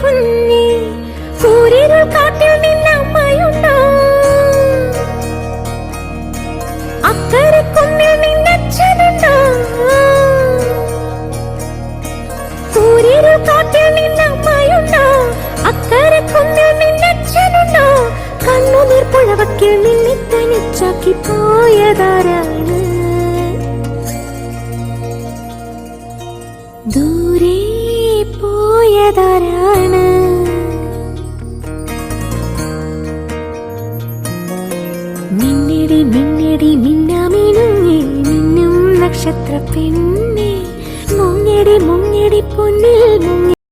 കുഞ്ഞി സൂര്യരുൾ കാട്ടിൽ നിന്നമ്മയുണ്ടോ അക്കരെ കുന്നിൽ നിന്നച്ഛനുണ്ടോ സൂര്യരുൾ കാട്ടിൽ നിന്നമ്മയുണ്ടോ അക്കരെ കുന്നിൽ നിന്നച്ഛനുണ്ടോ കണ്ണുനീർ പുഴവക്കിൽ നിന്നെ തനിച്ചാക്കി പോയതാരാണ് ദൂരെ പോയതാരാണ് മിന്നടി മിന്നടി മിന്നാമിനുങ്ങി മിന്നും നക്ഷത്ര പെണ്ണെ മുങ്ങടി മുങ്ങടി പൊന്നിൽ